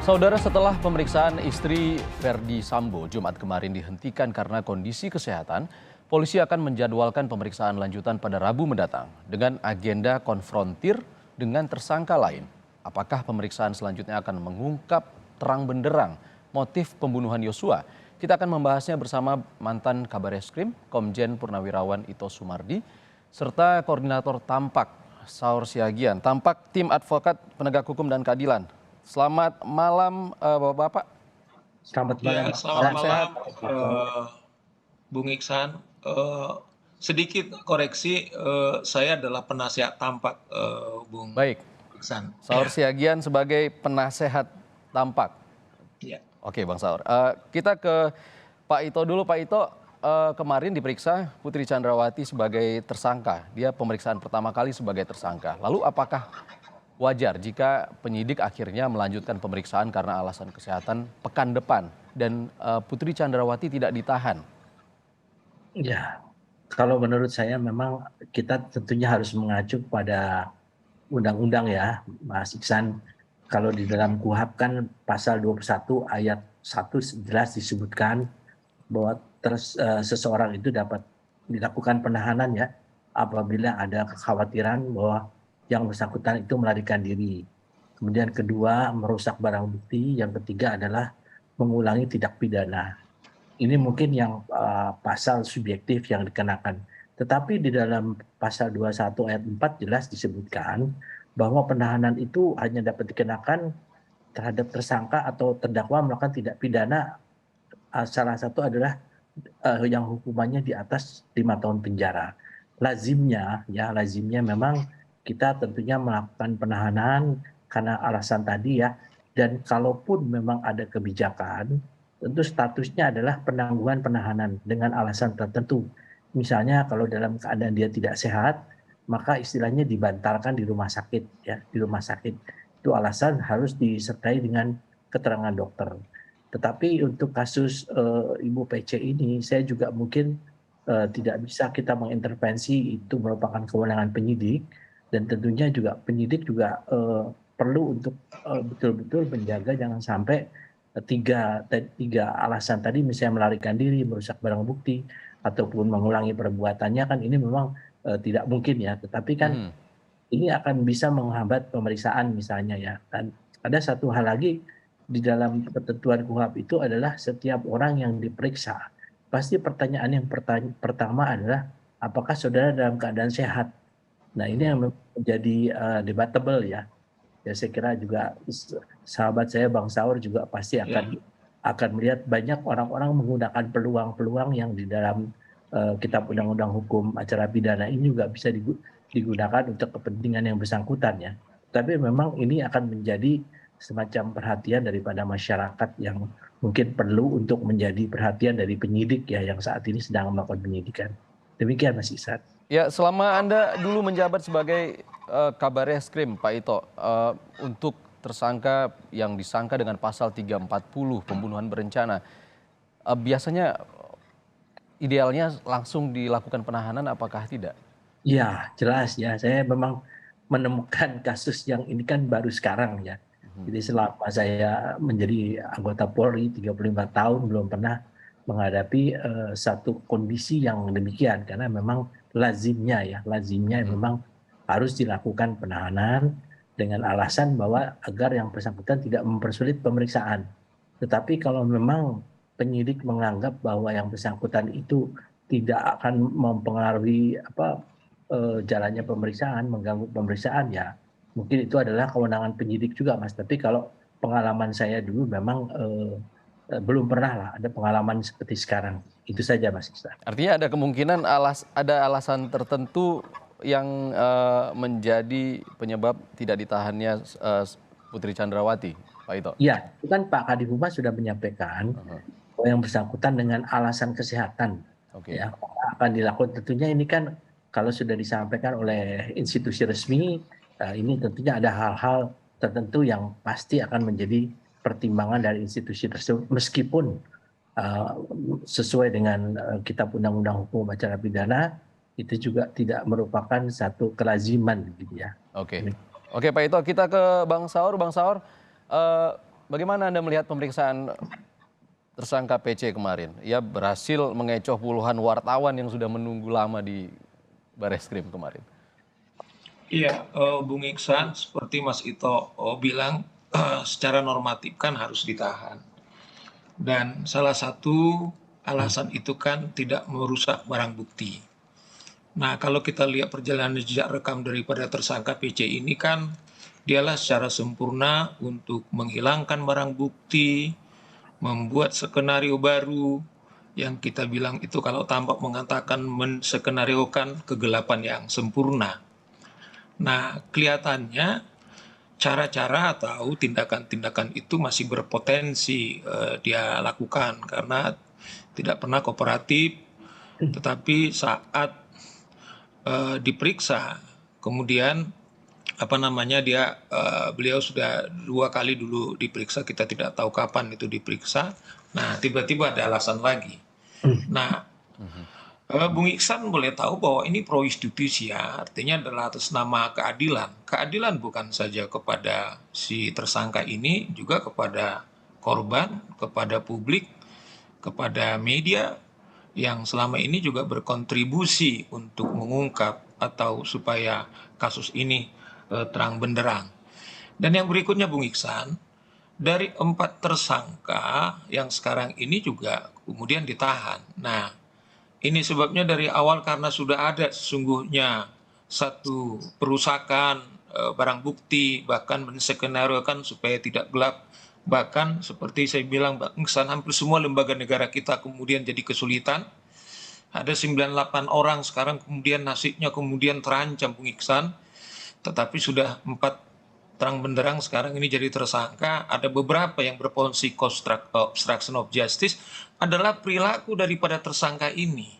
Saudara, setelah pemeriksaan istri Verdi Sambo Jumat kemarin dihentikan karena kondisi kesehatan, polisi akan menjadwalkan pemeriksaan lanjutan pada Rabu mendatang dengan agenda konfrontir dengan tersangka lain. Apakah pemeriksaan selanjutnya akan mengungkap terang benderang motif pembunuhan Yosua? Kita akan membahasnya bersama mantan Kabareskrim Komjen Purnawirawan Ito Sumardi serta koordinator Tampak Saur Siagian, Tampak Tim Advokat Penegak Hukum dan Keadilan. Selamat malam Bapak-bapak. Selamat Ya, malam, selamat Salam sehat. malam, Bung Iksan. Sedikit koreksi, saya adalah penasihat Tampak, Bung Baik, Iksan. Saur Siagian sebagai penasehat Tampak. Ya. Oke Bang Saur, kita ke Pak Ito dulu. Pak Ito, kemarin diperiksa Putri Chandrawati sebagai tersangka. Dia pemeriksaan pertama kali sebagai tersangka. Lalu apakah wajar jika penyidik akhirnya melanjutkan pemeriksaan karena alasan kesehatan pekan depan dan Putri Chandrawati tidak ditahan? Ya, kalau menurut saya memang kita tentunya harus mengacu pada undang-undang ya, Mas Iksan. Kalau di dalam KUHP kan pasal 21 ayat 1 jelas disebutkan bahwa seseorang itu dapat dilakukan penahanan ya apabila ada kekhawatiran bahwa yang bersangkutan itu melarikan diri. Kemudian kedua, merusak barang bukti. Yang ketiga adalah mengulangi tindak pidana. Ini mungkin yang pasal subjektif yang dikenakan. Tetapi di dalam pasal 21 ayat 4 jelas disebutkan bahwa penahanan itu hanya dapat dikenakan terhadap tersangka atau terdakwa melakukan tindak pidana. Salah satu adalah yang hukumannya di atas 5 tahun penjara. Lazimnya memang kita tentunya melakukan penahanan karena alasan tadi ya. Dan kalaupun memang ada kebijakan, tentu statusnya adalah penangguhan penahanan dengan alasan tertentu. Misalnya kalau dalam keadaan dia tidak sehat, maka istilahnya dibantarkan di rumah sakit ya, di rumah sakit. Itu alasan harus disertai dengan keterangan dokter. Tetapi untuk kasus Ibu PC ini, saya juga mungkin tidak bisa kita mengintervensi, itu merupakan kewenangan penyidik, dan tentunya juga penyidik juga perlu untuk betul-betul menjaga jangan sampai tiga alasan tadi, misalnya melarikan diri, merusak barang bukti, ataupun mengulangi perbuatannya, kan ini memang tidak mungkin ya. Tetapi kan ini akan bisa menghambat pemeriksaan misalnya ya. Dan ada satu hal lagi di dalam ketentuan KUHP itu adalah setiap orang yang diperiksa, pasti pertanyaan yang pertama adalah apakah saudara dalam keadaan sehat. Nah ini yang menjadi debatable ya. Ya saya kira juga sahabat saya Bang Saur juga pasti akan melihat banyak orang-orang menggunakan peluang-peluang yang di dalam Kitab Undang-Undang Hukum Acara Pidana ini juga bisa digunakan untuk kepentingan yang bersangkutan ya. Tapi memang ini akan menjadi semacam perhatian daripada masyarakat yang mungkin perlu untuk menjadi perhatian dari penyidik ya yang saat ini sedang melakukan penyidikan. Demikian Mas Ihsan. Ya, selama Anda dulu menjabat sebagai Kabareskrim, Pak Ito, untuk tersangka yang disangka dengan pasal 340 pembunuhan berencana, biasanya idealnya langsung dilakukan penahanan apakah tidak? Ya, jelas ya. Saya memang menemukan kasus yang ini kan baru sekarang ya. Jadi selama saya menjadi anggota Polri 35 tahun belum pernah menghadapi satu kondisi yang demikian karena memang lazimnya memang harus dilakukan penahanan dengan alasan bahwa agar yang bersangkutan tidak mempersulit pemeriksaan. Tetapi kalau memang penyidik menganggap bahwa yang bersangkutan itu tidak akan mempengaruhi jalannya pemeriksaan, mengganggu pemeriksaan ya mungkin itu adalah kewenangan penyidik juga Mas. Tapi kalau pengalaman saya dulu memang belum pernah lah ada pengalaman seperti sekarang. Itu saja Mas Iksan. Artinya ada kemungkinan ada alasan tertentu yang menjadi penyebab tidak ditahannya Putri Chandrawati, Pak Ito? Iya, itu kan Pak Kadif Humas sudah menyampaikan bahwa yang bersangkutan dengan alasan kesehatan ya akan dilakukan. Tentunya ini kan kalau sudah disampaikan oleh institusi resmi, ini tentunya ada hal-hal tertentu yang pasti akan menjadi pertimbangan dari institusi tersebut meskipun sesuai dengan Kitab Undang-Undang Hukum Acara Pidana itu juga tidak merupakan satu kelaziman gitu ya. Oke, Pak Ito, kita ke Bang Saur. Bang Saur, bagaimana Anda melihat pemeriksaan tersangka PC kemarin? Ia berhasil mengecoh puluhan wartawan yang sudah menunggu lama di Bareskrim kemarin. Iya, Bung Iksan, seperti Mas Ito bilang, secara normatif kan harus ditahan. Dan salah satu alasan itu kan tidak merusak barang bukti. Nah, kalau kita lihat perjalanan jejak rekam daripada tersangka PC ini kan, dialah secara sempurna untuk menghilangkan barang bukti, membuat skenario baru, yang kita bilang itu kalau tampak mengatakan menskenariokan kegelapan yang sempurna. Nah, kelihatannya cara-cara atau tindakan-tindakan itu masih berpotensi dia lakukan karena tidak pernah kooperatif, tetapi saat diperiksa, kemudian beliau sudah 2 kali dulu diperiksa, kita tidak tahu kapan itu diperiksa. Nah, tiba-tiba ada alasan lagi. Nah, Bung Iksan boleh tahu bahwa ini pro justisia, artinya adalah atas nama keadilan. Keadilan bukan saja kepada si tersangka ini, juga kepada korban, kepada publik, kepada media yang selama ini juga berkontribusi untuk mengungkap atau supaya kasus ini terang benderang. Dan yang berikutnya Bung Iksan, dari 4 tersangka yang sekarang ini juga kemudian ditahan. Nah, ini sebabnya dari awal karena sudah ada sesungguhnya satu perusakan barang bukti, bahkan menskenariokan supaya tidak gelap. Bahkan seperti saya bilang Bang Iksan, hampir semua lembaga negara kita kemudian jadi kesulitan. Ada 98 orang sekarang kemudian nasibnya kemudian terancam Bung Iksan. Tetapi sudah 4 terang benderang sekarang ini jadi tersangka. Ada beberapa yang berpotensi obstruction of justice adalah perilaku daripada tersangka ini.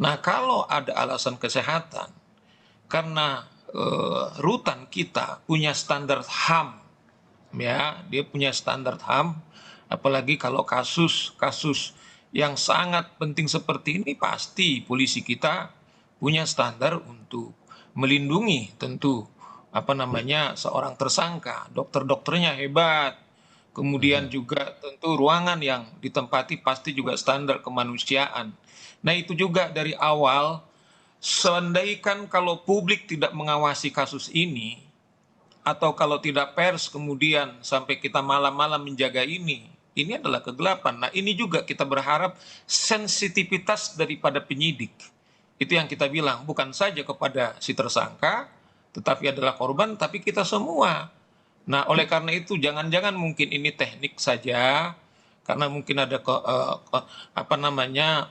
Nah, kalau ada alasan kesehatan, karena rutan kita punya standar HAM, ya, dia punya standar HAM, apalagi kalau kasus-kasus yang sangat penting seperti ini, pasti polisi kita punya standar untuk melindungi tentu seorang tersangka, dokter-dokternya hebat, kemudian juga tentu ruangan yang ditempati pasti juga standar kemanusiaan. Nah, itu juga dari awal, seandainya kalau publik tidak mengawasi kasus ini, atau kalau tidak pers kemudian sampai kita malam-malam menjaga ini adalah kegelapan. Nah, ini juga kita berharap sensitivitas daripada penyidik. Itu yang kita bilang, bukan saja kepada si tersangka, tetapi adalah korban, tapi kita semua. Nah, oleh karena itu jangan-jangan mungkin ini teknik saja, karena mungkin ada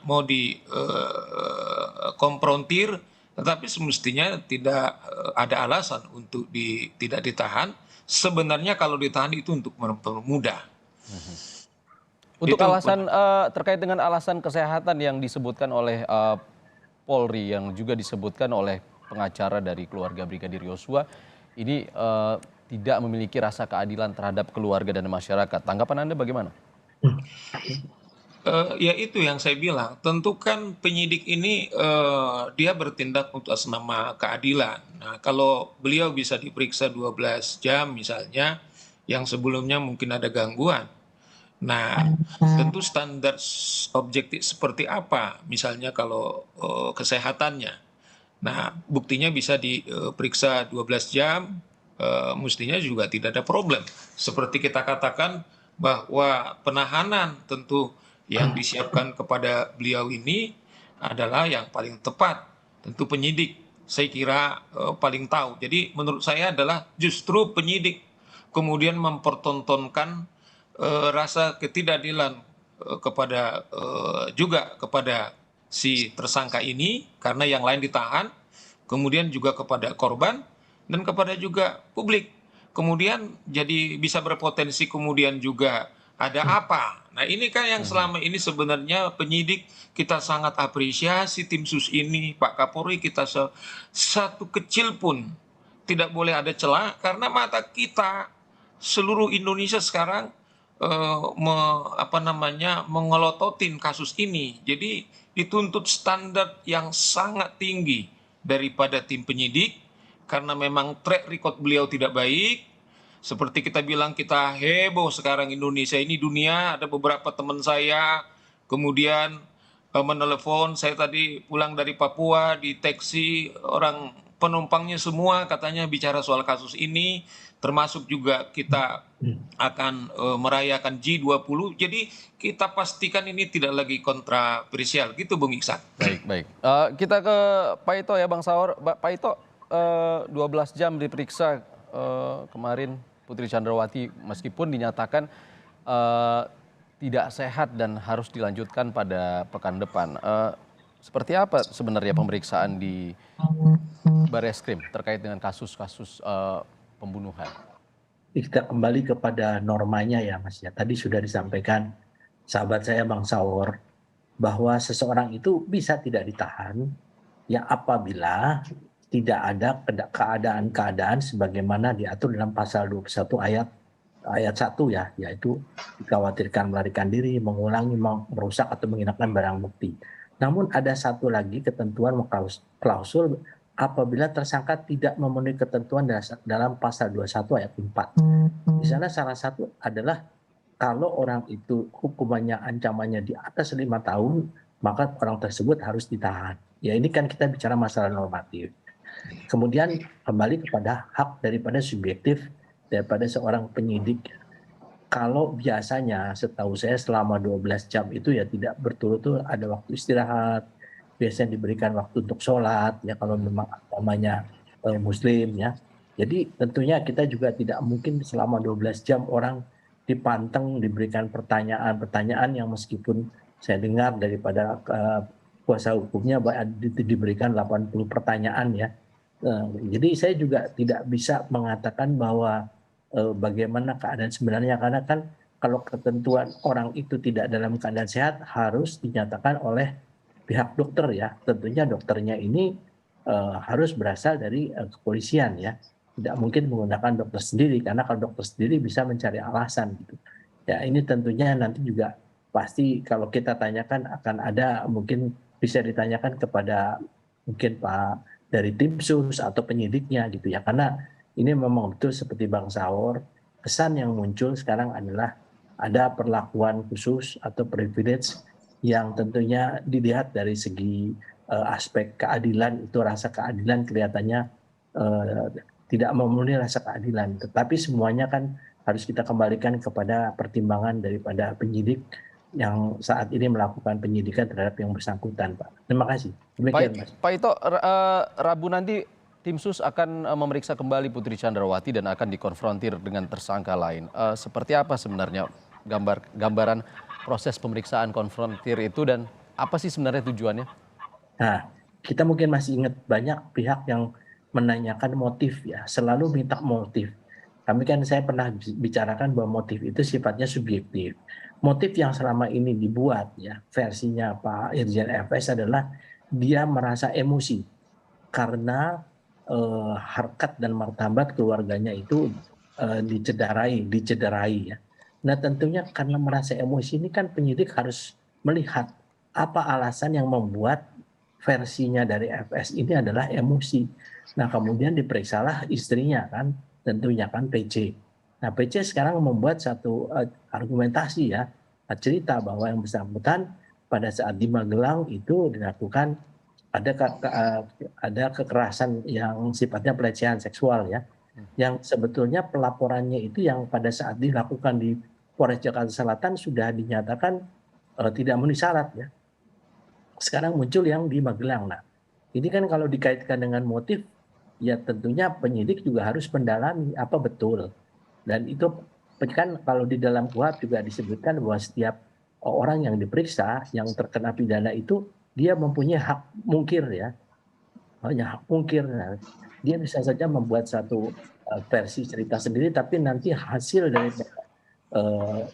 mau dikonfrontir, tetapi semestinya tidak ada alasan untuk tidak ditahan. Sebenarnya kalau ditahan itu untuk mempermudah. Untuk Itu, alasan terkait dengan alasan kesehatan yang disebutkan oleh Polri, yang juga disebutkan oleh pengacara dari keluarga Brigadir Yosua, ini tidak memiliki rasa keadilan terhadap keluarga dan masyarakat. Tanggapan Anda bagaimana? Ya itu yang saya bilang, tentu kan penyidik ini dia bertindak untuk atas nama keadilan. Nah, kalau beliau bisa diperiksa 12 jam misalnya, yang sebelumnya mungkin ada gangguan. Nah, tentu standar objektif seperti apa, misalnya kalau kesehatannya. Nah, buktinya bisa diperiksa 12 jam, mestinya juga tidak ada problem. Seperti kita katakan bahwa penahanan tentu yang disiapkan kepada beliau ini adalah yang paling tepat. Tentu penyidik saya kira paling tahu. Jadi menurut saya adalah justru penyidik kemudian mempertontonkan rasa ketidakadilan juga kepada si tersangka ini karena yang lain ditahan, kemudian juga kepada korban dan kepada juga publik. Kemudian jadi bisa berpotensi kemudian juga ada apa. Nah, ini kan yang selama ini sebenarnya penyidik kita sangat apresiasi tim sus ini, Pak Kapolri kita satu kecil pun tidak boleh ada celah karena mata kita seluruh Indonesia sekarang mengelototin kasus ini. Jadi dituntut standar yang sangat tinggi daripada tim penyidik karena memang track record beliau tidak baik. seperti kita bilang kita heboh sekarang Indonesia ini dunia, ada beberapa teman saya kemudian menelepon, saya tadi pulang dari Papua di taksi, orang penumpangnya semua katanya bicara soal kasus ini, termasuk juga kita akan merayakan G20, jadi kita pastikan ini tidak lagi kontroversial gitu Bung Iksan. Baik, baik. Kita ke Pak Ito ya Bang Saur. Pak Ito, 12 jam diperiksa kemarin Putri Chandrawati meskipun dinyatakan tidak sehat dan harus dilanjutkan pada pekan depan. Seperti apa sebenarnya pemeriksaan di Barreskrim terkait dengan kasus-kasus pembunuhan? Kita kembali kepada normanya ya Mas ya. Tadi sudah disampaikan sahabat saya Bang Saur bahwa seseorang itu bisa tidak ditahan ya apabila tidak ada keadaan-keadaan sebagaimana diatur dalam pasal 21 ayat 1 ya, yaitu dikhawatirkan melarikan diri, mengulangi, merusak atau menghinakan barang bukti. Namun ada satu lagi ketentuan klausul apabila tersangka tidak memenuhi ketentuan dalam pasal 21 ayat 4. Di sana salah satu adalah kalau orang itu hukumannya ancamannya di atas 5 tahun, maka orang tersebut harus ditahan. Ya ini kan kita bicara masalah normatif. Kemudian kembali kepada hak daripada subjektif daripada seorang penyidik. Kalau biasanya setahu saya selama 12 jam itu ya tidak berturut-turut ada waktu istirahat, biasanya diberikan waktu untuk sholat ya kalau memang agamanya muslim ya. Jadi tentunya kita juga tidak mungkin selama 12 jam orang dipanteng, diberikan pertanyaan-pertanyaan yang meskipun saya dengar daripada kuasa hukumnya diberikan 80 pertanyaan ya. Jadi saya juga tidak bisa mengatakan bahwa bagaimana keadaan sebenarnya karena kan kalau ketentuan orang itu tidak dalam keadaan sehat harus dinyatakan oleh pihak dokter ya. Tentunya dokternya ini harus berasal dari kepolisian ya. Tidak mungkin menggunakan dokter sendiri karena kalau dokter sendiri bisa mencari alasan gitu. Ya ini tentunya nanti juga pasti kalau kita tanyakan akan ada mungkin bisa ditanyakan kepada mungkin Pak dari tim sus atau penyidiknya gitu ya karena ini memang betul seperti Bang Saur kesan yang muncul sekarang adalah ada perlakuan khusus atau privilege yang tentunya dilihat dari segi aspek keadilan itu rasa keadilan kelihatannya tidak memenuhi rasa keadilan tetapi semuanya kan harus kita kembalikan kepada pertimbangan daripada penyidik yang saat ini melakukan penyidikan terhadap yang bersangkutan Pak. Terima kasih. Demikian Mas. Pak Ito, Rabu nanti tim sus akan memeriksa kembali Putri Chandrawati dan akan dikonfrontir dengan tersangka lain. Seperti apa sebenarnya gambaran proses pemeriksaan konfrontir itu dan apa sih sebenarnya tujuannya? Nah, kita mungkin masih ingat banyak pihak yang menanyakan motif ya, selalu minta motif. Saya pernah bicarakan bahwa motif itu sifatnya subjektif. Motif yang selama ini dibuat ya, versinya Pak Irjen FS adalah dia merasa emosi karena harkat dan martabat keluarganya itu dicederai ya. Nah tentunya karena merasa emosi ini kan penyidik harus melihat apa alasan yang membuat versinya dari FS ini adalah emosi. Nah kemudian diperiksalah istrinya kan, tentunya kan PC. Nah PC sekarang membuat satu argumentasi ya, cerita bahwa yang bersangkutan pada saat di Magelang itu dilakukan ada kekerasan yang sifatnya pelecehan seksual ya, yang sebetulnya pelaporannya itu yang pada saat dilakukan di Polres Jakarta Selatan sudah dinyatakan tidak memenuhi syarat ya. Sekarang muncul yang di Magelang. Nah, ini kan kalau dikaitkan dengan motif, ya tentunya penyidik juga harus mendalami apa betul. Dan itu kan kalau di dalam KUHP juga disebutkan bahwa setiap orang yang diperiksa, yang terkena pidana itu dia mempunyai hak mungkir ya, hanya hak mungkir. Nah, dia bisa saja membuat satu versi cerita sendiri, tapi nanti hasil dari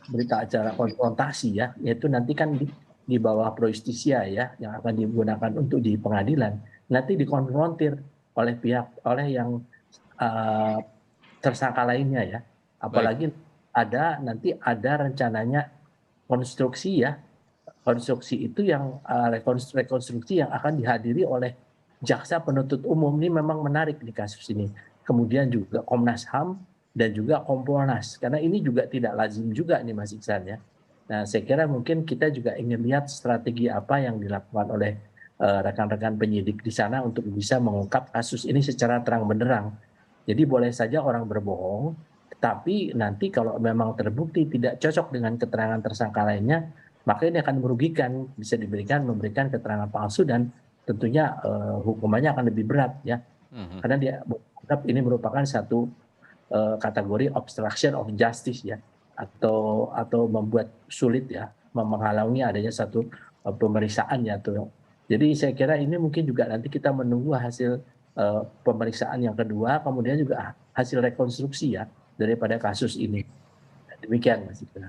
berita acara konfrontasi ya, yaitu nanti kan di bawah pro justisia ya, yang akan digunakan untuk di pengadilan, nanti dikonfrontir oleh yang tersangka lainnya ya, apalagi nanti ada rencananya konstruksi ya. Konstruksi itu yang rekonstruksi yang akan dihadiri oleh jaksa penuntut umum ini memang menarik di kasus ini. Kemudian juga Komnas HAM dan juga Kompolnas, karena ini juga tidak lazim juga nih Mas Iksan ya. Nah, saya kira mungkin kita juga ingin lihat strategi apa yang dilakukan oleh rekan-rekan penyidik di sana untuk bisa mengungkap kasus ini secara terang benderang. Jadi boleh saja orang berbohong, tetapi nanti kalau memang terbukti tidak cocok dengan keterangan tersangka lainnya, maka ini akan merugikan, bisa memberikan keterangan palsu dan tentunya hukumannya akan lebih berat ya, Mhm. karena dia menganggap ini merupakan satu kategori obstruction of justice ya, atau membuat sulit ya, menghalangi adanya satu pemeriksaan ya tuh. Jadi saya kira ini mungkin juga nanti kita menunggu hasil pemeriksaan yang kedua, kemudian juga hasil rekonstruksi ya daripada kasus ini. Demikian Mas Iksan.